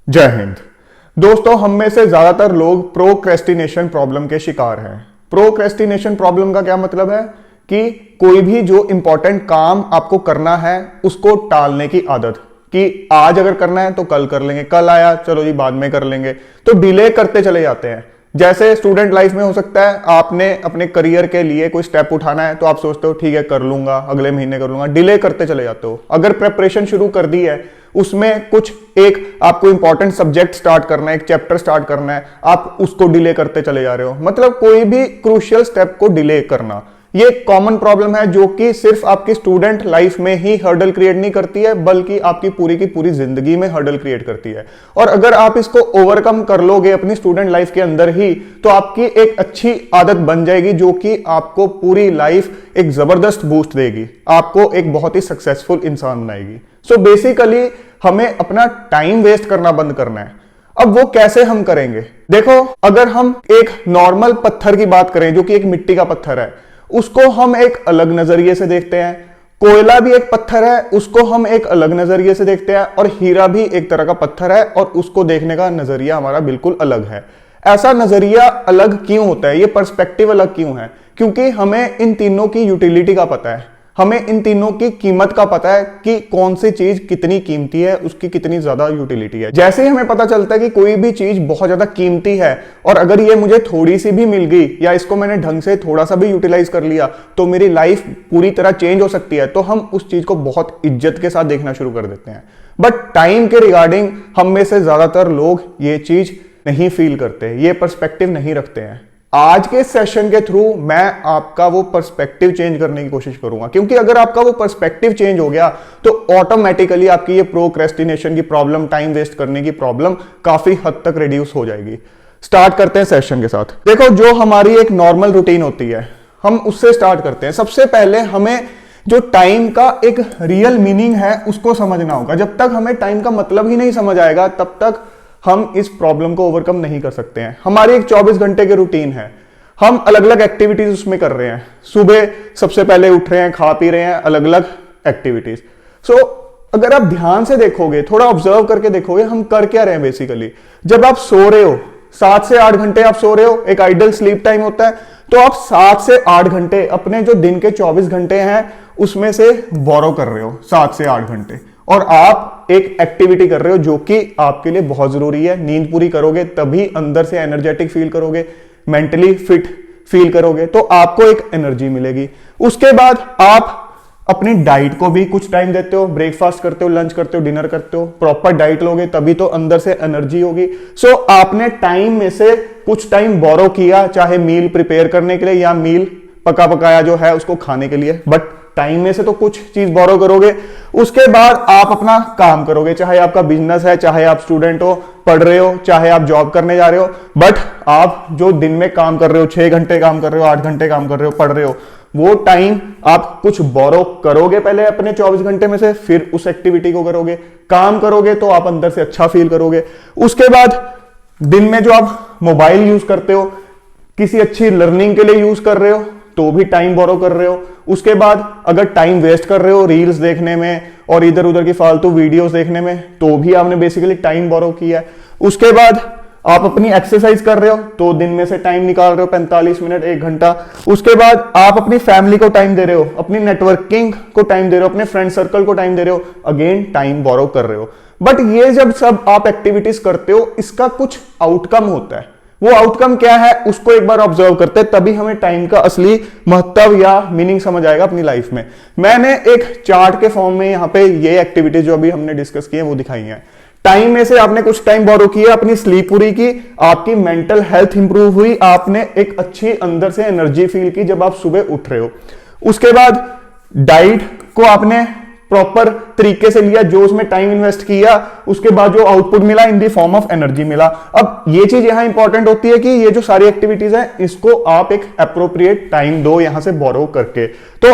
जय हिंद। दोस्तों, हम में से ज्यादातर लोग प्रोक्रेस्टिनेशन प्रॉब्लम के शिकार हैं। प्रोक्रेस्टिनेशन प्रॉब्लम का क्या मतलब है कि कोई भी जो इंपॉर्टेंट काम आपको करना है उसको टालने की आदत, कि आज अगर करना है तो कल कर लेंगे, कल आया चलो जी बाद में कर लेंगे, तो डिले करते चले जाते हैं। जैसे स्टूडेंट लाइफ में हो सकता है आपने अपने करियर के लिए कोई स्टेप उठाना है तो आप सोचते हो ठीक है कर लूंगा, अगले महीने कर लूंगा, डिले करते चले जाते हो। अगर प्रेपरेशन शुरू कर दी है, उसमें कुछ एक आपको इंपॉर्टेंट सब्जेक्ट स्टार्ट करना है, एक चैप्टर स्टार्ट करना है, आप उसको डिले करते चले जा रहे हो। मतलब कोई भी क्रूशियल स्टेप को डिले करना, ये कॉमन प्रॉब्लम है जो कि सिर्फ आपकी स्टूडेंट लाइफ में ही हर्डल क्रिएट नहीं करती है, बल्कि आपकी पूरी की पूरी जिंदगी में हर्डल क्रिएट करती है। और अगर आप इसको ओवरकम कर लोगे अपनी स्टूडेंट लाइफ के अंदर ही, तो आपकी एक अच्छी आदत बन जाएगी जो कि आपको पूरी लाइफ एक जबरदस्त बूस्ट देगी, आपको एक बहुत ही सक्सेसफुल इंसान बनाएगी। सो बेसिकली हमें अपना टाइम वेस्ट करना बंद करना है। अब वो कैसे हम करेंगे? देखो, अगर हम एक नॉर्मल पत्थर की बात करें जो कि एक मिट्टी का पत्थर है, उसको हम एक अलग नजरिए से देखते हैं। कोयला भी एक पत्थर है, उसको हम एक अलग नजरिए से देखते हैं। और हीरा भी एक तरह का पत्थर है और उसको देखने का नजरिया हमारा बिल्कुल अलग है। ऐसा नजरिया अलग क्यों होता है, ये पर्सपेक्टिव अलग क्यों है? क्योंकि हमें इन तीनों की यूटिलिटी का पता है, हमें इन तीनों की कीमत का पता है कि कौन सी चीज कितनी कीमती है, उसकी कितनी ज्यादा यूटिलिटी है। जैसे ही हमें पता चलता है कि कोई भी चीज बहुत ज्यादा कीमती है और अगर ये मुझे थोड़ी सी भी मिल गई या इसको मैंने ढंग से थोड़ा सा भी यूटिलाइज कर लिया तो मेरी लाइफ पूरी तरह चेंज हो सकती है, तो हम उस चीज को बहुत इज्जत के साथ देखना शुरू कर देते हैं। बट टाइम के रिगार्डिंग हम में से ज्यादातर लोग ये चीज नहीं फील करते, ये पर्सपेक्टिव नहीं रखते हैं। आज के सेशन के थ्रू मैं आपका वो पर्सपेक्टिव चेंज करने की कोशिश करूंगा, क्योंकि अगर आपका वो पर्सपेक्टिव चेंज हो गया तो ऑटोमेटिकली आपकी ये प्रोक्रेस्टिनेशन की प्रॉब्लम, टाइम वेस्ट करने की प्रॉब्लम काफी हद तक रिड्यूस हो जाएगी। स्टार्ट करते हैं सेशन के साथ। देखो, जो हमारी एक नॉर्मल रूटीन होती है हम उससे स्टार्ट करते हैं। सबसे पहले हमें जो टाइम का एक रियल मीनिंग है उसको समझना होगा। जब तक हमें टाइम का मतलब ही नहीं समझ आएगा तब तक हम इस प्रॉब्लम को ओवरकम नहीं कर सकते हैं। हमारी एक 24 घंटे की रूटीन है, हम अलग अलग एक्टिविटीज उसमें कर रहे हैं। सुबह सबसे पहले उठ रहे हैं, खा पी रहे हैं, अलग अलग एक्टिविटीज। सो अगर आप ध्यान से देखोगे, थोड़ा ऑब्जर्व करके देखोगे हम कर क्या रहे हैं बेसिकली। जब आप सो रहे हो, 7 से 8 घंटे आप सो रहे हो, एक आइडल स्लीप टाइम होता है, तो आप 7 से 8 घंटे अपने जो दिन के 24 घंटे हैं उसमें से बोरो कर रहे हो, 7 से 8 घंटे, और आप एक एक्टिविटी कर रहे हो जो कि आपके लिए बहुत जरूरी है। नींद पूरी करोगे तभी अंदर से एनर्जेटिक फील करोगे, मेंटली फिट फील करोगे, तो आपको एक एनर्जी मिलेगी। उसके बाद आप अपनी डाइट को भी कुछ टाइम देते हो, ब्रेकफास्ट करते हो, लंच करते हो, डिनर करते हो, प्रॉपर डाइट लोगे तभी तो अंदर से एनर्जी होगी। सो आपने टाइम में से कुछ टाइम बोरो किया, चाहे मील प्रिपेयर करने के लिए या मील पका पकाया जो है उसको खाने के लिए, बट टाइम में से तो कुछ चीज बोरो करोगे। उसके बाद आप अपना काम करोगे, चाहे आपका बिजनेस है, चाहे आप स्टूडेंट हो, पढ़ रहे हो, चाहे आप जॉब करने जा रहे हो, बट आप जो दिन में काम कर रहे हो, 6 घंटे काम कर रहे हो, 8 घंटे काम कर रहे हो, पढ़ रहे हो, वो टाइम आप कुछ बोरो करोगे पहले अपने 24 घंटे में से, फिर उस एक्टिविटी को करोगे। काम करोगे तो आप अंदर से अच्छा फील करोगे। उसके बाद दिन में जो आप मोबाइल यूज करते हो, किसी अच्छी लर्निंग के लिए यूज कर रहे हो तो भी टाइम बोरो कर रहे हो। उसके बाद अगर टाइम वेस्ट कर रहे हो रील्स देखने में और इधर उधर की फालतू वीडियोस देखने में, तो भी आपने बेसिकली टाइम बोरो किया है। उसके बाद आप अपनी एक्सरसाइज कर रहे हो तो दिन में से टाइम निकाल रहे हो, 45 मिनट, 1 घंटा। उसके बाद आप अपनी फैमिली को टाइम दे रहे हो, अपनी नेटवर्किंग को टाइम दे रहे हो, अपने फ्रेंड सर्कल को टाइम दे रहे हो, अगेन टाइम बोरो कर रहे हो। बट ये जब सब आप एक्टिविटीज करते हो इसका कुछ आउटकम होता है। वो आउटकम क्या है उसको एक बार ऑब्जर्व करते हैं, तभी हमें टाइम का असली महत्व या मीनिंग समझ आएगा अपनी लाइफ में। मैंने एक चार्ट के फॉर्म में यहाँ पे ये एक्टिविटीज जो अभी हमने डिस्कस की है वो दिखाई है। टाइम में से आपने कुछ टाइम बोरो किया, अपनी स्लीप पूरी की, आपकी मेंटल हेल्थ इंप्रूव हुई, आपने एक अच्छी अंदर से एनर्जी फील की जब आप सुबह उठ रहे हो। उसके बाद डाइट को आपने प्रॉपर तरीके से लिया, जो उसमें टाइम इन्वेस्ट किया, उसके बाद जो आउटपुट मिला इन दी फॉर्म ऑफ एनर्जी मिला। अब ये चीज यहां इंपॉर्टेंट होती है कि ये जो सारी एक्टिविटीज हैं इसको आप एक एप्रोप्रिएट टाइम दो यहां से बोरो करके। तो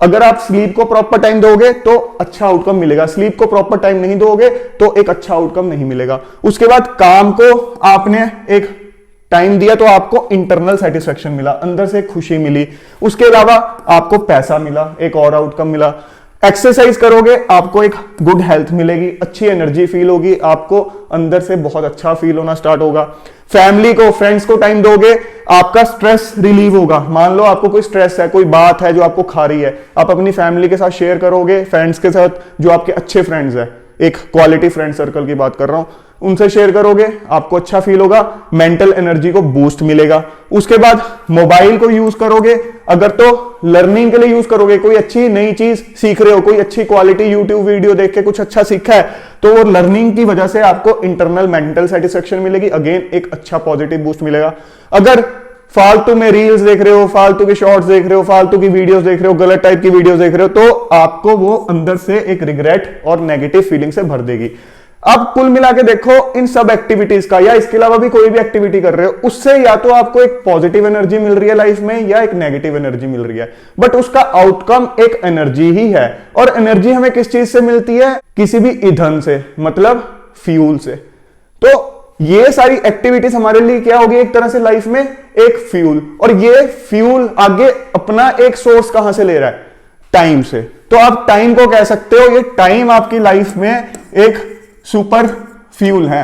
अगर आप स्लीप को प्रॉपर टाइम दोगे तो अच्छा आउटकम मिलेगा, स्लीप को प्रॉपर टाइम नहीं दोगे तो एक अच्छा आउटकम नहीं मिलेगा। उसके बाद काम को आपने एक टाइम दिया तो आपको इंटरनल सेटिस्फेक्शन मिला, अंदर से खुशी मिली। उसके अलावा आपको पैसा मिला, एक और आउटकम मिला। एक्सरसाइज करोगे आपको एक गुड हेल्थ मिलेगी, अच्छी एनर्जी फील होगी, आपको अंदर से बहुत अच्छा फील होना स्टार्ट होगा। फैमिली को, फ्रेंड्स को टाइम दोगे, आपका स्ट्रेस रिलीव होगा। मान लो आपको कोई स्ट्रेस है, कोई बात है जो आपको खा रही है, आप अपनी फैमिली के साथ शेयर करोगे, फ्रेंड्स के साथ जो आपके अच्छे फ्रेंड्स हैं, एक क्वालिटी फ्रेंड सर्कल की बात कर रहा हूं, उनसे शेयर करोगे, आपको अच्छा फील होगा, मेंटल एनर्जी को बूस्ट मिलेगा। उसके बाद मोबाइल को यूज करोगे, अगर तो लर्निंग के लिए यूज करोगे, कोई अच्छी नई चीज सीख रहे हो, कोई अच्छी क्वालिटी यूट्यूब वीडियो देख के कुछ अच्छा सीखा है, तो वो लर्निंग की वजह से आपको इंटरनल मेंटल सेटिस्फेक्शन मिलेगी, अगेन एक अच्छा पॉजिटिव बूस्ट मिलेगा। अगर फालतू में रील्स देख रहे हो, फालतू के शॉर्ट्स देख रहे हो, फालतू की वीडियोस देख रहे हो, गलत टाइप की वीडियोस देख रहे हो, तो आपको वो अंदर से एक रिग्रेट और नेगेटिव फीलिंग से भर देगी। अब कुल मिला के देखो, इन सब एक्टिविटीज का या इसके अलावा भी कोई भी एक्टिविटी कर रहे हो, उससे या तो आपको एक पॉजिटिव एनर्जी मिल रही है लाइफ में या एक नेगेटिव एनर्जी मिल रही है, बट उसका आउटकम एक एनर्जी ही है। और एनर्जी हमें किस चीज से मिलती है? किसी भी ईंधन से, मतलब फ्यूल से। तो ये सारी एक्टिविटीज हमारे लिए क्या होगी? एक तरह से लाइफ में एक फ्यूल। और ये फ्यूल आगे अपना एक सोर्स कहां से ले रहा है? टाइम से। तो आप टाइम को कह सकते हो, ये टाइम आपकी लाइफ में एक सुपर फ्यूल है,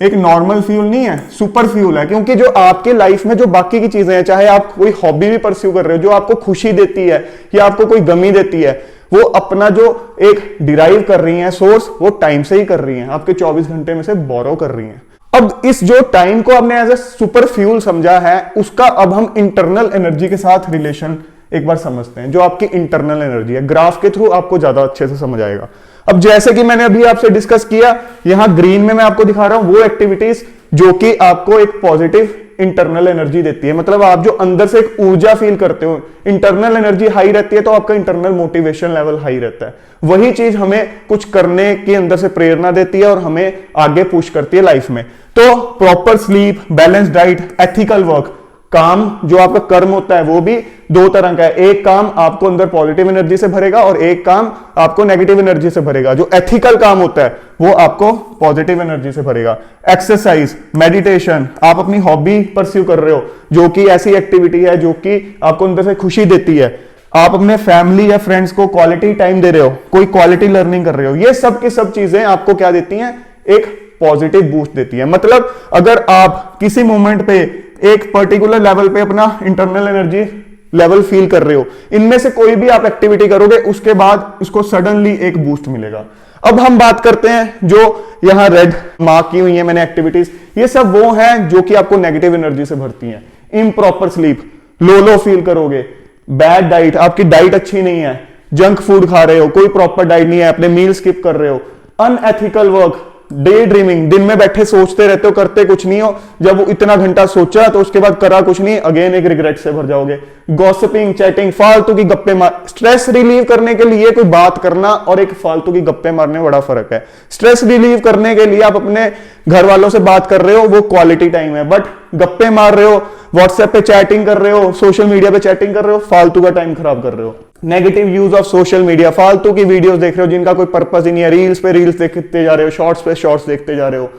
एक नॉर्मल फ्यूल नहीं है, सुपर फ्यूल है। क्योंकि जो आपके लाइफ में जो बाकी की चीजें हैं, चाहे आप कोई हॉबी भी परस्यू कर रहे हो, जो आपको खुशी देती है या आपको कोई गमी देती है, वो अपना जो एक डिराइव कर रही है सोर्स, वो टाइम से ही कर रही है, आपके 24 घंटे में से बोरो कर रही है। अब इस जो टाइम को आपने एज ए सुपर फ्यूल समझा है, उसका अब हम इंटरनल एनर्जी के साथ रिलेशन एक बार समझते हैं। जो आपकी इंटरनल एनर्जी है, ग्राफ के थ्रू आपको ज्यादा अच्छे से समझ आएगा। अब जैसे कि मैंने अभी आपसे डिस्कस किया, यहां ग्रीन में मैं आपको दिखा रहा हूं वो एक्टिविटीज जो कि आपको एक पॉजिटिव इंटरनल एनर्जी देती है। मतलब आप जो अंदर से एक ऊर्जा फील करते हो, इंटरनल एनर्जी हाई रहती है, तो आपका इंटरनल मोटिवेशन लेवल हाई रहता है। वही चीज हमें कुछ करने की अंदर से प्रेरणा देती है और हमें आगे पुश करती है लाइफ में। तो proper sleep, balance diet, ethical work, काम जो आपका कर्म होता है वो भी दो तरह का है। एक काम आपको अंदर पॉजिटिव एनर्जी से भरेगा और एक काम आपको नेगेटिव एनर्जी से भरेगा। जो एथिकल काम होता है वो आपको पॉजिटिव एनर्जी से भरेगा। एक्सरसाइज, मेडिटेशन, आप अपनी हॉबी परस्यू कर रहे हो, जो कि ऐसी एक्टिविटी है जो कि आपको अंदर से खुशी देती है। आप अपने फैमिली या फ्रेंड्स को क्वालिटी टाइम दे रहे हो, कोई क्वालिटी लर्निंग कर रहे हो, ये सब की सब चीजें आपको क्या देती हैं? एक पॉजिटिव बूस्ट देती है। मतलब अगर आप किसी मोमेंट पे एक पर्टिकुलर लेवल पे अपना इंटरनल एनर्जी लेवल फील कर रहे हो, इनमें से कोई भी आप एक्टिविटी करोगे, उसके बाद उसको सडनली एक बूस्ट मिलेगा। अब हम बात करते हैं जो यहां रेड मार्क की हुई है मैंने एक्टिविटीज, ये सब वो हैं जो कि आपको नेगेटिव एनर्जी से भरती हैं। इम्प्रॉपर स्लीप, लो फील करोगे। बैड डाइट, आपकी डाइट अच्छी नहीं है, जंक फूड खा रहे हो, कोई प्रॉपर डाइट नहीं है, अपने मील स्किप कर रहे हो। अनएथिकल वर्क, डे ड्रीमिंग, दिन में बैठे सोचते रहते हो, करते कुछ नहीं हो। जब वो इतना घंटा सोचा तो उसके बाद करा कुछ नहीं, अगेन एक रिग्रेट से भर जाओगे। गॉसिपिंग, चैटिंग, फालतू की गप्पे मार। स्ट्रेस रिलीव करने के लिए कोई बात करना और एक फालतू की गप्पे मारने में बड़ा फर्क है। स्ट्रेस रिलीव करने के लिए आप अपने घर वालों से बात कर रहे हो, वो क्वालिटी टाइम है। बट गप्पे मार रहे हो, व्हाट्सएप पे चैटिंग कर रहे हो, सोशल मीडिया पे चैटिंग कर रहे हो, फालतू का टाइम खराब कर रहे हो। Negative use of social media, फालतू की वीडियोस देख रहे हो जिनका कोई पर्पस ही नहीं है, रील्स पे रील्स देखते जा रहे हो, शॉर्ट्स पे शॉर्ट्स देखते जा रहे हो।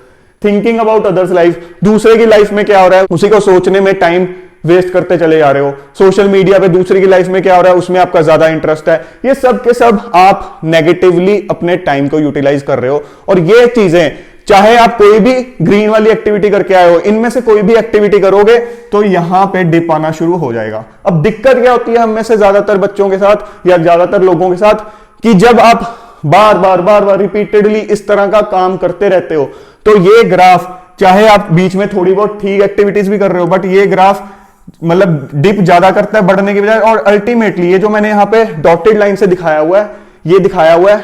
थिंकिंग अबाउट अदर्स लाइफ, दूसरे की लाइफ में क्या हो रहा है उसी को सोचने में टाइम वेस्ट करते चले जा रहे हो। सोशल मीडिया पे दूसरे की लाइफ में क्या हो रहा है उसमें आपका ज्यादा इंटरेस्ट है। ये सब के सब आप नेगेटिवली अपने टाइम को यूटिलाइज कर रहे हो। और ये चीजें, चाहे आप कोई भी ग्रीन वाली एक्टिविटी करके आए हो, इनमें से कोई भी एक्टिविटी करोगे तो यहां पे डिप आना शुरू हो जाएगा। अब दिक्कत क्या होती है हम में से ज्यादातर बच्चों के साथ या ज्यादातर लोगों के साथ, कि जब आप बार बार रिपीटेडली इस तरह का काम करते रहते हो, तो ये ग्राफ, चाहे आप बीच में थोड़ी बहुत ठीक एक्टिविटीज भी कर रहे हो, बट ये ग्राफ मतलब डिप ज्यादा करता है बढ़ने की बजाय। और अल्टीमेटली ये जो मैंने यहां पे डॉटेड लाइन से दिखाया हुआ है, ये दिखाया हुआ है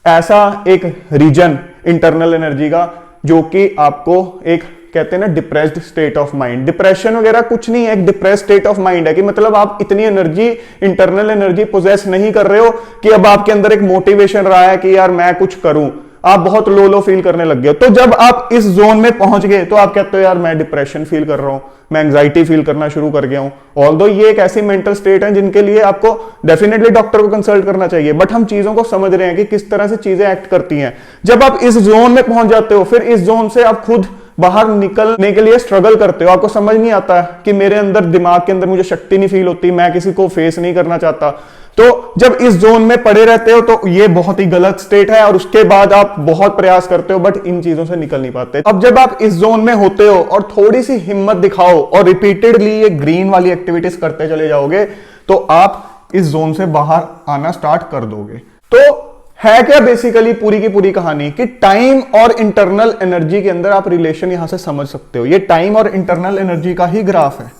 ऐसा एक रीजन इंटरनल एनर्जी का, जो कि आपको एक कहते हैं ना depressed state of mind. Depression वगैरह कुछ नहीं है, एक डिप्रेस्ड स्टेट ऑफ माइंड है कि मतलब आप इतनी एनर्जी, इंटरनल एनर्जी पोजेस नहीं कर रहे हो कि अब आपके अंदर एक मोटिवेशन रहा है कि यार मैं कुछ करूं। आप बहुत लो फील करने लग गए हो। तो जब आप इस जोन में पहुंच गए तो आप कहते हो यार मैं डिप्रेशन फील कर रहा हूं, मैं एंग्जाइटी फील करना शुरू कर गया हूं। ऑल्दो ये एक ऐसी मेंटल स्टेट है जिनके लिए आपको डेफिनेटली डॉक्टर को कंसल्ट करना चाहिए, बट हम चीजों को समझ रहे हैं कि किस तरह से चीजें एक्ट करती हैं। जब आप इस जोन में पहुंच जाते हो, फिर इस जोन से आप खुद बाहर निकलने के लिए स्ट्रगल करते हो। आपको समझ नहीं आता कि मेरे अंदर, दिमाग के अंदर मुझे शक्ति नहीं फील होती, मैं किसी को फेस नहीं करना चाहता। तो जब इस जोन में पड़े रहते हो तो ये बहुत ही गलत स्टेट है, और उसके बाद आप बहुत प्रयास करते हो बट इन चीजों से निकल नहीं पाते। अब जब आप इस जोन में होते हो और थोड़ी सी हिम्मत दिखाओ और रिपीटेडली ये ग्रीन वाली एक्टिविटीज करते चले जाओगे तो आप इस जोन से बाहर आना स्टार्ट कर दोगे। तो है क्या बेसिकली पूरी की पूरी कहानी कि टाइम और इंटरनल एनर्जी के अंदर आप रिलेशन यहां से समझ सकते हो। ये टाइम और इंटरनल एनर्जी का ही ग्राफ है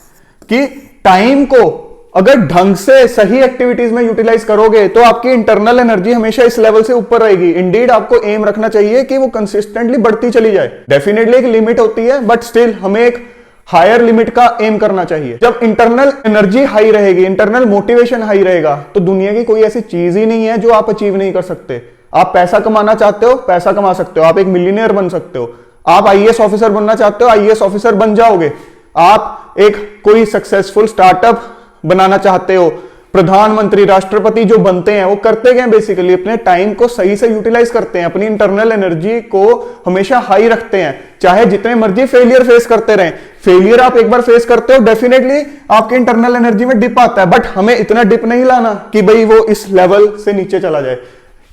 कि टाइम को अगर ढंग से सही एक्टिविटीज में यूटिलाइज करोगे तो आपकी इंटरनल एनर्जी हमेशा इस लेवल से ऊपर रहेगी। इंडीड आपको एम रखना चाहिए कि वो कंसिस्टेंटली बढ़ती चली जाए। डेफिनेटली एक लिमिट होती है बट स्टिल हमें एक हायर लिमिट का एम करना चाहिए। जब इंटरनल एनर्जी हाई रहेगी, इंटरनल मोटिवेशन हाई रहेगा, तो दुनिया की कोई ऐसी चीज ही नहीं है जो आप अचीव नहीं कर सकते। आप पैसा कमाना चाहते हो, पैसा कमा सकते हो। आप एक मिलियनियर बन सकते हो। आप आईएएस ऑफिसर बनना चाहते हो, आईएएस ऑफिसर बन जाओगे। आप एक कोई सक्सेसफुल स्टार्टअप बनाना चाहते हो, प्रधानमंत्री, राष्ट्रपति जो बनते हैं वो करते क्या बेसिकली अपने टाइम को सही से यूटिलाइज करते हैं, अपनी इंटरनल एनर्जी को हमेशा हाई रखते हैं, चाहे जितने मर्जी फेलियर फेस करते रहें। फेलियर आप एक बार फेस करते हो डेफिनेटली आपकी इंटरनल एनर्जी में डिप आता है, बट हमें इतना डिप नहीं लाना कि भाई वो इस लेवल से नीचे चला जाए।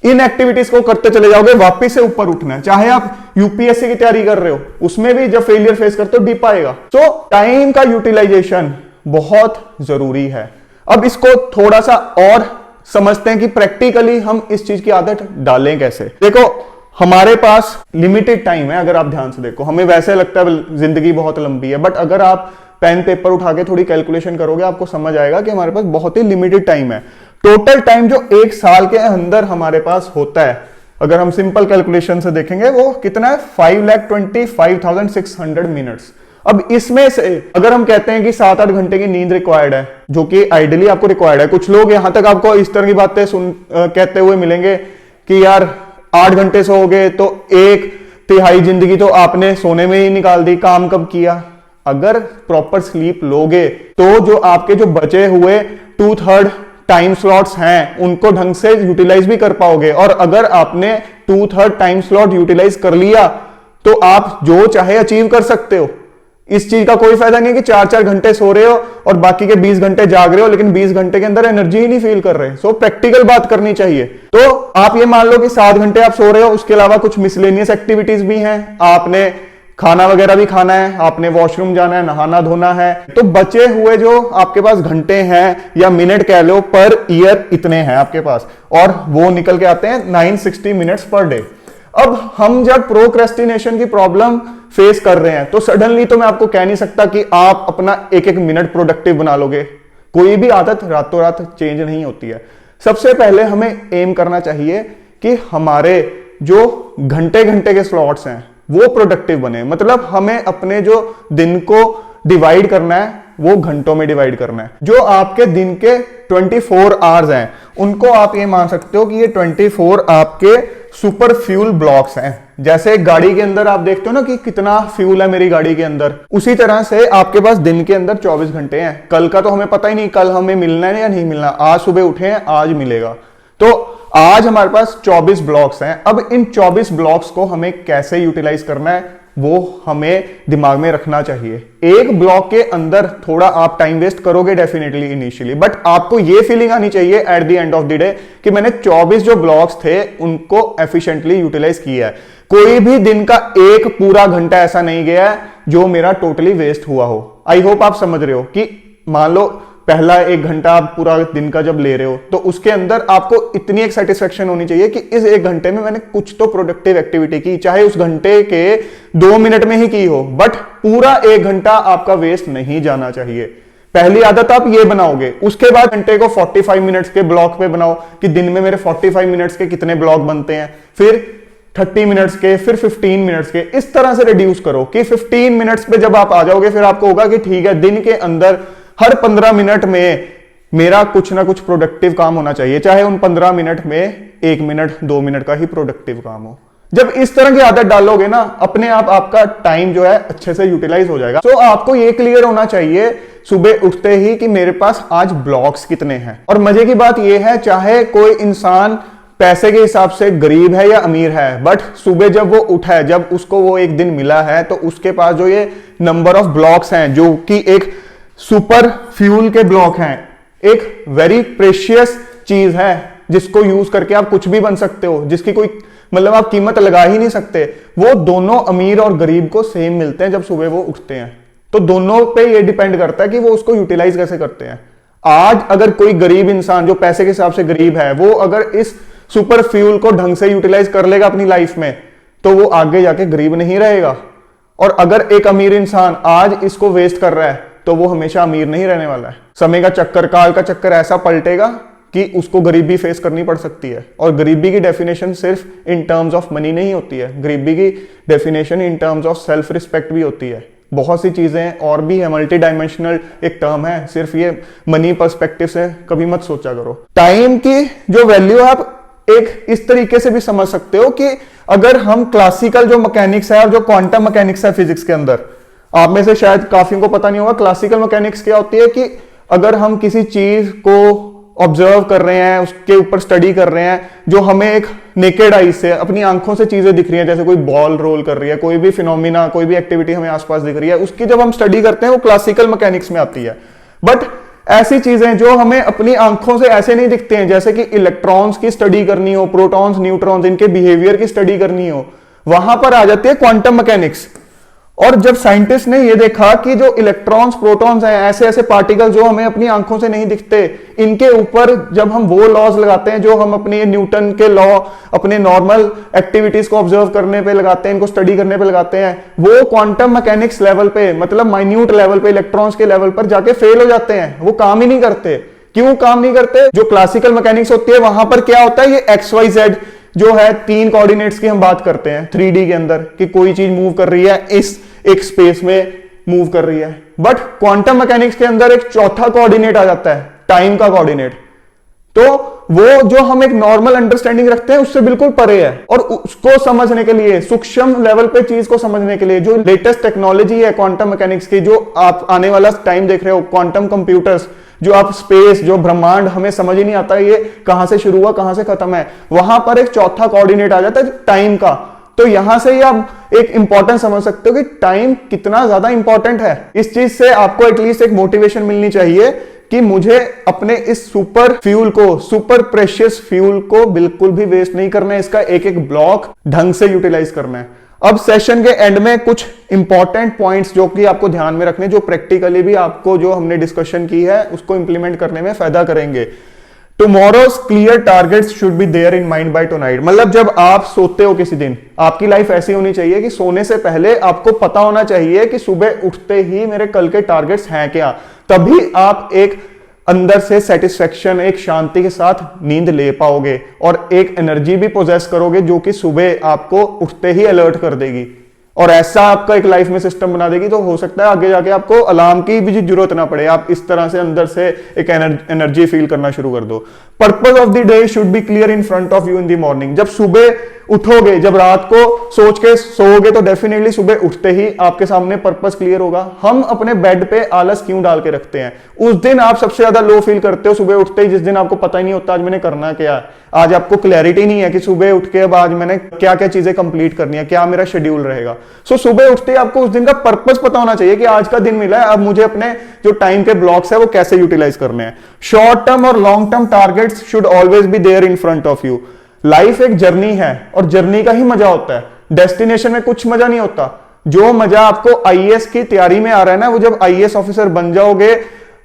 इन एक्टिविटीज को करते चले जाओगे, वापस से ऊपर उठना है। चाहे आप यूपीएससी की तैयारी कर रहे हो, उसमें भी जब फेलियर फेस करते हो डिप आएगा। तो टाइम का यूटिलाइजेशन बहुत जरूरी है। अब इसको थोड़ा सा और समझते हैं कि प्रैक्टिकली हम इस चीज की आदत डालें कैसे। देखो हमारे पास लिमिटेड टाइम है। अगर आप ध्यान से देखो, हमें वैसे लगता है जिंदगी बहुत लंबी है, बट अगर आप पेन पेपर उठा के थोड़ी कैलकुलेशन करोगे आपको समझ आएगा कि हमारे पास बहुत ही लिमिटेड टाइम है। टोटल टाइम जो एक साल के अंदर हमारे पास होता है, अगर हम सिंपल कैलकुलेशन से देखेंगे वो कितना है, 5,25,600 मिनट्स। अब इसमें से अगर हम कहते हैं कि 7-8 घंटे की नींद रिक्वायर्ड है, जो कि आइडियली आपको रिक्वायर्ड है, कुछ लोग यहां तक आपको इस तरह की बातें कहते हुए मिलेंगे कि यार 8 घंटे सोओगे तो 1/3 जिंदगी तो आपने सोने में ही निकाल दी, काम कब किया। अगर प्रॉपर स्लीप लोगे तो जो आपके जो बचे हुए 2/3 टाइम स्लॉट्स हैं उनको ढंग से यूटिलाइज भी कर पाओगे। और अगर आपने 2/3 टाइम स्लॉट यूटिलाइज कर लिया तो आप जो चाहे अचीव कर सकते हो। इस चीज का कोई फायदा नहीं है कि 4-4 घंटे सो रहे हो और बाकी के 20 घंटे जाग रहे हो लेकिन 20 घंटे के अंदर एनर्जी ही नहीं फील कर रहे। सो प्रैक्टिकल बात करनी चाहिए। तो आप ये मान लो कि 7 घंटे आप सो रहे हो, उसके अलावा कुछ मिसलेनियस एक्टिविटीज भी हैं, आपने खाना वगैरह भी खाना है, आपने वॉशरूम जाना है, नहाना धोना है। तो बचे हुए जो आपके पास घंटे हैं या मिनट कह लो पर ईयर इतने हैं आपके पास, और वो निकल के आते हैं 960 मिनट्स पर डे। अब हम जब प्रोक्रेस्टिनेशन की प्रॉब्लम फेस कर रहे हैं तो सडनली तो मैं आपको कह नहीं सकता कि आप अपना एक एक मिनट प्रोडक्टिव बना लोगे। कोई भी आदत रातों रात चेंज नहीं होती है। सबसे पहले हमें एम करना चाहिए कि हमारे जो घंटे घंटे के स्लॉट्स हैं वो प्रोडक्टिव बने। मतलब हमें अपने जो दिन को डिवाइड करना है वो घंटों में डिवाइड करना है। जो आपके दिन के 24 आवर्स हैं उनको आप ये मान सकते हो कि ये 24 आपके सुपर फ्यूल ब्लॉक्स हैं। जैसे गाड़ी के अंदर आप देखते हो ना कि कितना फ्यूल है मेरी गाड़ी के अंदर, उसी तरह से आपके पास दिन के अंदर 24 घंटे हैं। कल का तो हमें पता ही नहीं, कल हमें मिलना है या नहीं मिलना। आज सुबह उठे हैं, आज मिलेगा। तो आज हमारे पास 24 ब्लॉक्स हैं। अब इन 24 ब्लॉक्स को हमें कैसे यूटिलाइज करना है वो हमें दिमाग में रखना चाहिए। एक ब्लॉक के अंदर थोड़ा आप टाइम वेस्ट करोगे डेफिनेटली इनिशियली, बट आपको ये फीलिंग आनी चाहिए at the end of the day कि मैंने 24 जो ब्लॉक्स थे उनको एफिशिएंटली यूटिलाइज किया है। कोई भी दिन का एक पूरा घंटा ऐसा नहीं गया है जो मेरा टोटली वेस्ट हुआ हो। आई होप आप समझ रहे हो कि मान लो पहला 1 घंटा आप पूरा दिन का जब ले रहे हो तो उसके अंदर आपको इतनी एक सेटिस्फेक्शन होनी चाहिए कि इस 1 घंटे में मैंने कुछ तो प्रोडक्टिव एक्टिविटी की, चाहे उस घंटे के 2 मिनट में ही की हो, बट पूरा 1 घंटा आपका वेस्ट नहीं जाना चाहिए। पहली आदत आप ये बनाओगे। उसके बाद घंटे को 45 मिनट्स के ब्लॉक पे बनाओ कि दिन में मेरे 45 मिनट्स के कितने ब्लॉक बनते हैं, फिर 30 मिनट्स के, फिर 15 मिनट्स के। इस तरह से रिड्यूस करो कि 15 मिनट्स पे जब आप आ जाओगे फिर आपको होगा कि ठीक है, दिन के अंदर हर 15 मिनट में मेरा कुछ ना कुछ प्रोडक्टिव काम होना चाहिए, चाहे उन 15 मिनट में 1 मिनट 2 मिनट का ही प्रोडक्टिव काम हो। जब इस तरह की आदत डालोगे ना, अपने आप आपका टाइम जो है अच्छे से यूटिलाइज हो जाएगा। तो आपको ये क्लियर होना चाहिए सुबह उठते ही कि मेरे पास आज ब्लॉक्स कितने हैं। और मजे की बात यह है, चाहे कोई इंसान पैसे के हिसाब से गरीब है या अमीर है, बट सुबह जब वो उठा है, जब उसको वो एक दिन मिला है, तो उसके पास जो ये नंबर ऑफ ब्लॉक्स हैं जो कि एक सुपर फ्यूल के ब्लॉक हैं, एक वेरी प्रेशियस चीज है जिसको यूज करके आप कुछ भी बन सकते हो, जिसकी कोई मतलब आप कीमत लगा ही नहीं सकते, वो दोनों अमीर और गरीब को सेम मिलते हैं जब सुबह वो उठते हैं। तो दोनों पे ये डिपेंड करता है कि वो उसको यूटिलाइज कैसे करते हैं। आज अगर कोई गरीब इंसान जो पैसे के हिसाब से गरीब है, वो अगर इस सुपर फ्यूल को ढंग से यूटिलाइज कर लेगा अपनी लाइफ में, तो वो आगे जाके गरीब नहीं रहेगा। और अगर एक अमीर इंसान आज इसको वेस्ट कर रहा है, तो वो हमेशा अमीर नहीं रहने वाला है। समय का चक्कर, काल का चक्कर ऐसा पलटेगा कि उसको गरीबी फेस करनी पड़ सकती है। और गरीबी की डेफिनेशन सिर्फ इन टर्म्स ऑफ मनी नहीं होती है, गरीबी की definition in terms of self respect भी होती है। बहुत सी चीजें और भी है, मल्टी डायमेंशनल एक टर्म है, सिर्फ ये मनी पर्सपेक्टिव से कभी मत सोचा करो। टाइम की जो वैल्यू है आप एक इस तरीके से भी समझ सकते हो कि अगर हम क्लासिकल जो मैकेनिक्स है और जो क्वांटम मैकेनिक्स है फिजिक्स के अंदर, आप में से शायद काफियों को पता नहीं होगा क्लासिकल मैकेनिक्स क्या होती है, कि अगर हम किसी चीज को ऑब्जर्व कर रहे हैं, उसके ऊपर स्टडी कर रहे हैं, जो हमें एक नेकेड आई से अपनी आंखों से चीजें दिख रही हैं, जैसे कोई बॉल रोल कर रही है, कोई भी फिनोमिना, कोई भी एक्टिविटी हमें आसपास दिख रही है, उसकी जब हम स्टडी करते हैं वो क्लासिकल मैकेनिक्स में आती है। बट ऐसी चीजें जो हमें अपनी आंखों से ऐसे नहीं दिखते हैं, जैसे कि इलेक्ट्रॉन्स की स्टडी करनी हो, प्रोटॉन्स, न्यूट्रॉन्स, इनके बिहेवियर की स्टडी करनी हो, वहां पर आ जाती है क्वांटम मैकेनिक्स। और जब साइंटिस्ट ने यह देखा कि जो इलेक्ट्रॉन्स, प्रोटॉन्स हैं, ऐसे ऐसे पार्टिकल जो हमें अपनी आंखों से नहीं दिखते, इनके ऊपर जब हम वो लॉज लगाते हैं जो हम अपने न्यूटन के लॉ अपने नॉर्मल एक्टिविटीज को ऑब्जर्व करने पे लगाते हैं, इनको स्टडी करने पे लगाते हैं, वो क्वांटम मैकेनिक्स लेवल पे, मतलब माइन्यूट लेवल पे, इलेक्ट्रॉन्स के लेवल पर जाके फेल हो जाते हैं, वो काम ही नहीं करते। क्यों काम नहीं करते? जो क्लासिकल मैकेनिक्स होती है वहां पर क्या होता है, ये XYZ जो है 3 कोऑर्डिनेट्स की हम बात करते हैं 3D के अंदर, कि कोई चीज मूव कर रही है, इस एक स्पेस में मूव कर रही है। बट क्वांटम मैकेनिक्स के अंदर एक चौथा कोऑर्डिनेट आ जाता है, टाइम का कोऑर्डिनेट। तो वो जो हम एक नॉर्मल अंडरस्टैंडिंग रखते हैं उससे बिल्कुल परे है। और उसको समझने के लिए, सूक्ष्म लेवल पे चीज को समझने के लिए जो लेटेस्ट टेक्नोलॉजी है क्वांटम मैकेनिक्स की, जो आप आने वाला टाइम देख रहे हो, क्वांटम कंप्यूटर्स, जो आप स्पेस, जो ब्रह्मांड हमें समझ ही नहीं आता ये कहां से शुरू हुआ कहां से खत्म है, वहां पर एक चौथा कोऑर्डिनेट आ जाता है टाइम का। तो यहां से ही आप एक इंपॉर्टेंट समझ सकते हो कि टाइम कितना ज्यादा इंपॉर्टेंट है। इस चीज से आपको एटलीस्ट एक मोटिवेशन मिलनी चाहिए कि मुझे अपने इस सुपर फ्यूल को, सुपर प्रेशियस फ्यूल को बिल्कुल भी वेस्ट नहीं करना है, इसका एक एक ब्लॉक ढंग से यूटिलाइज करना है। अब सेशन के एंड में कुछ इंपॉर्टेंट पॉइंट्स जो कि आपको ध्यान में रखने, जो प्रैक्टिकली भी आपको जो हमने डिस्कशन की है उसको इंप्लीमेंट करने में फायदा करेंगे। Tomorrow's clear targets should be there in mind by tonight. मतलब जब आप सोते हो किसी दिन, आपकी लाइफ ऐसी होनी चाहिए कि सोने से पहले आपको पता होना चाहिए कि सुबह उठते ही मेरे कल के टारगेट्स हैं क्या। तभी आप एक अंदर से सेटिस्फेक्शन, एक शांति के साथ नींद ले पाओगे और एक एनर्जी भी पोजेस करोगे जो कि सुबह आपको उठते ही अलर्ट कर देगी और ऐसा आपका एक लाइफ में सिस्टम बना देगी। तो हो सकता है आगे जाके आपको अलार्म की भी जरूरत ना पड़े, आप इस तरह से अंदर से एक एनर्जी फील करना शुरू कर दो। Purpose of the day should be clear in front of you in the morning. जब सुबह उठोगे, जब रात को सोच के सोओगे, तो डेफिनेटली सुबह उठते ही आपके सामने पर्पस क्लियर होगा। हम अपने बेड पे आलस क्यों डाल के रखते हैं? उस दिन आप सबसे ज्यादा लो फील करते हो सुबह उठते ही, जिस दिन आपको पता ही नहीं होता आज मैंने करना क्या है। आज आपको क्लैरिटी नहीं है कि सुबह उठ के अब आज मैंने क्या क्या चीजें कंप्लीट करनी है, क्या मेरा शेड्यूल रहेगा। सो सुबह उठते ही आपको उस दिन का पर्पस पता होना चाहिए कि आज का दिन मिला है, अब मुझे अपने जो टाइम के ब्लॉक्स है वो कैसे यूटिलाइज करने हैं। शॉर्ट टर्म और long term targets should always be there in front of you. Life एक जर्नी है और जर्नी का ही मजा होता है, डेस्टिनेशन में कुछ मजा नहीं होता। जो मजा आपको आईएएस की तैयारी में आ रहा है ना, वो जब आईएएस ऑफिसर बन जाओगे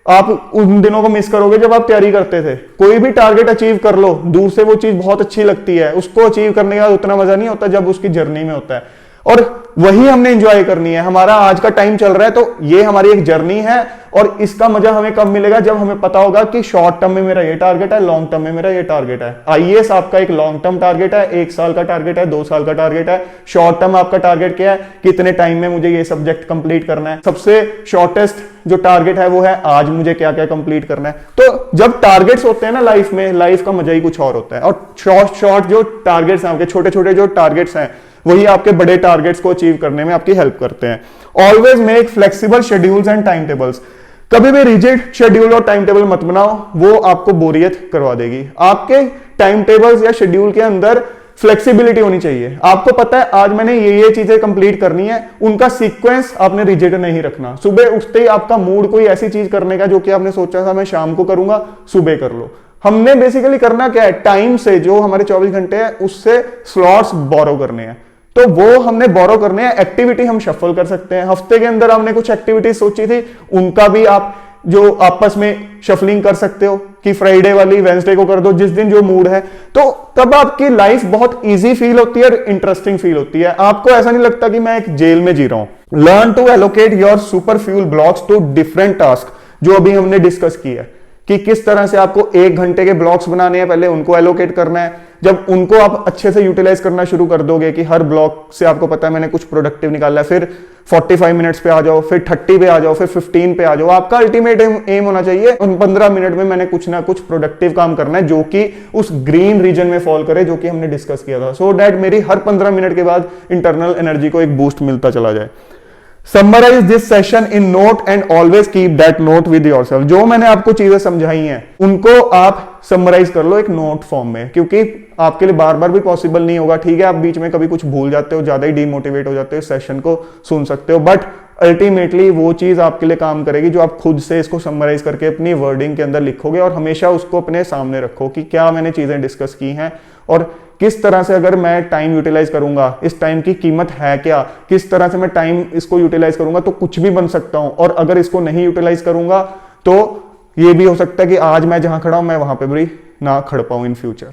आप उन दिनों को मिस करोगे जब आप तैयारी करते थे। कोई भी टारगेट अचीव कर लो, दूर से वो चीज बहुत अच्छी लगती है, उसको अचीव करने का उतना मजा नहीं होता जब उसकी जर्नी में होता है। और वही हमने एंजॉय करनी है। हमारा आज का टाइम चल रहा है तो ये हमारी एक जर्नी है और इसका मजा हमें कब मिलेगा? जब हमें पता होगा कि शॉर्ट टर्म में मेरा ये टारगेट है, लॉन्ग टर्म में मेरा ये टारगेट है। आईएएस आपका एक लॉन्ग टर्म टारगेट है, 1 साल का टारगेट है, 2 साल का टारगेट है। शॉर्ट टर्म आपका टारगेट क्या है? कितने टाइम में मुझे ये सब्जेक्ट कंप्लीट करना है। सबसे शॉर्टेस्ट जो टारगेट है वो है आज मुझे क्या क्या कंप्लीट करना है। तो जब टारगेट्स होते हैं ना लाइफ में, लाइफ का मजा ही कुछ और होता है। और शॉर्ट जो टारगेट्स हैं, आपके छोटे छोटे जो टारगेट्स हैं, वही आपके बड़े टारगेट्स को अचीव करने में आपकी हेल्प करते हैं। Always make flexible schedules and time tables. कभी भी रिजिड शेड्यूल और टाइम टेबल मत बनाओ, वो आपको बोरियत करवा देगी। आपके टाइम टेबल्स या शेड्यूल के अंदर फ्लेक्सिबिलिटी होनी चाहिए। आपको पता है आज मैंने ये चीजें कंप्लीट करनी है, उनका सीक्वेंस आपने रिजिड नहीं रखना। सुबह उठते ही आपका मूड कोई ऐसी चीज करने का जो कि आपने सोचा था मैं शाम को करूंगा, सुबह कर लो। हमने बेसिकली करना क्या है, टाइम से जो हमारे 24 घंटे हैं उससे स्लॉट्स बोरो करने हैं। तो वो हमने बोरो करने हैं। एक्टिविटी हम शफल कर सकते हैं, हफ्ते के अंदर हमने कुछ एक्टिविटी सोची थी, उनका भी आप जो आपस में शफलिंग कर सकते हो कि फ्राइडे वाली वेंसडे को कर दो, जिस दिन जो मूड है। तो तब आपकी लाइफ बहुत इजी फील होती है और इंटरेस्टिंग फील होती है। आपको ऐसा नहीं लगता कि मैं एक जेल में जी रहा हूं। Learn to allocate your super fuel blocks to different task, जो अभी हमने डिस्कस किया है कि किस तरह से आपको 1 घंटे के ब्लॉक्स बनाने हैं, पहले उनको एलोकेट करना है। जब उनको आप अच्छे से यूटिलाइज करना शुरू कर दोगे कि हर ब्लॉक से आपको पता है मैंने कुछ प्रोडक्टिव निकाला है, फिर 45 मिनट्स पे आ जाओ, फिर 30 पे आ जाओ, फिर 15 पे आ जाओ। आपका अल्टीमेट एम होना चाहिए उन 15 मिनट में मैंने कुछ ना कुछ प्रोडक्टिव काम करना है जो कि उस ग्रीन रीजन में फॉल करे, जो कि हमने डिस्कस किया था, सो दैट मेरी हर 15 मिनट के बाद इंटरनल एनर्जी को एक बूस्ट मिलता चला जाए। Summarize this session in note and always keep that note with yourself। जो मैंने आपको चीजें समझाई हैं उनको आप समराइज कर लो एक नोट फॉर्म में, क्योंकि आपके लिए बार बार भी पॉसिबल नहीं होगा। ठीक है, आप बीच में कभी कुछ भूल जाते हो, ज्यादा ही डीमोटिवेट हो जाते हो, इस सेशन को सुन सकते हो, बट अल्टीमेटली वो चीज आपके लिए काम करेगी जो आप खुद से इसको समराइज करके अपनी वर्डिंग के अंदर लिखोगे और हमेशा उसको अपने सामने रखो कि क्या मैंने चीजें डिस्कस की हैं और किस तरह से अगर मैं टाइम यूटिलाइज करूंगा, इस टाइम की कीमत है क्या, किस तरह से मैं टाइम इसको यूटिलाइज करूंगा तो कुछ भी बन सकता हूं, और अगर इसको नहीं यूटिलाइज करूंगा तो ये भी हो सकता है कि आज मैं जहां खड़ा हूं मैं वहां पे भी ना खड़ पाऊं इन फ्यूचर।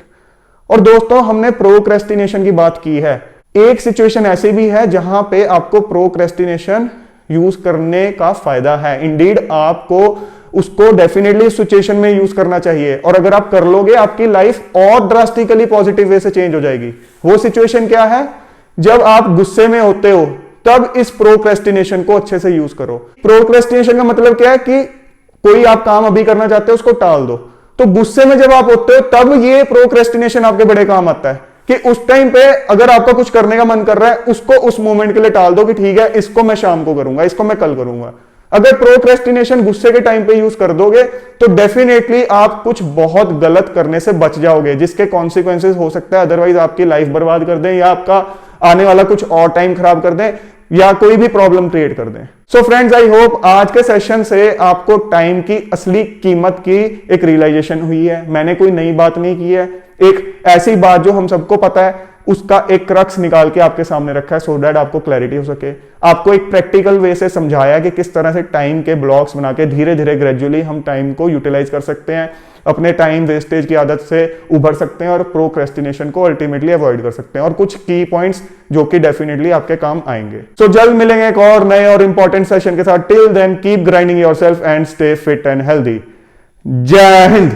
और दोस्तों, हमने प्रोक्रेस्टिनेशन की बात की है। एक सिचुएशन ऐसी भी है जहां पे आपको प्रोक्रेस्टिनेशन यूज करने का फायदा है। इंडीड आपको उसको डेफिनेटली सिचुएशन में यूज करना चाहिए, और अगर आप कर लोगे आपकी लाइफ और ड्रास्टिकली पॉजिटिव वे से चेंज हो जाएगी। वो सिचुएशन क्या है? जब आप गुस्से में होते हो तब इस प्रोक्रेस्टिनेशन को अच्छे से यूज करो। प्रोक्रेस्टिनेशन का मतलब क्या है कि कोई आप काम अभी करना चाहते हो उसको टाल दो। तो गुस्से में जब आप होते हो तब ये प्रोक्रेस्टिनेशन आपके बड़े काम आता है कि उस टाइम पे अगर आपका कुछ करने का मन कर रहा है उसको उस मोमेंट के लिए टाल दो कि ठीक है इसको मैं शाम को करूंगा, इसको मैं कल करूंगा। अगर प्रोक्रेस्टिनेशन गुस्से के टाइम पे यूज कर दोगे तो डेफिनेटली आप कुछ बहुत गलत करने से बच जाओगे, जिसके कॉन्सिक्वेंसेस हो सकता है अदरवाइज आपकी लाइफ बर्बाद कर दें, या आपका आने वाला कुछ और टाइम खराब कर दें, या कोई भी प्रॉब्लम क्रिएट कर दें। सो फ्रेंड्स, आई होप आज के सेशन से आपको टाइम की असली कीमत की एक रियलाइजेशन हुई है। मैंने कोई नई बात नहीं की है, एक ऐसी बात जो हम सबको पता है उसका एक क्रक्स निकाल के आपके सामने रखा है, सो दैट आपको क्लैरिटी हो सके। आपको एक प्रैक्टिकल वे से समझाया कि किस तरह से टाइम के ब्लॉक्स बना के धीरे धीरे ग्रेजुअली हम टाइम को यूटिलाइज कर सकते हैं, अपने टाइम वेस्टेज की आदत से उभर सकते हैं और प्रोक्रेस्टिनेशन को अल्टीमेटली अवॉइड कर सकते हैं, और कुछ की पॉइंट्स जो कि डेफिनेटली आपके काम आएंगे। सो जल्द मिलेंगे एक और नए और इंपॉर्टेंट सेशन के साथ। Till then keep grinding yourself and stay fit and healthy. जय हिंद।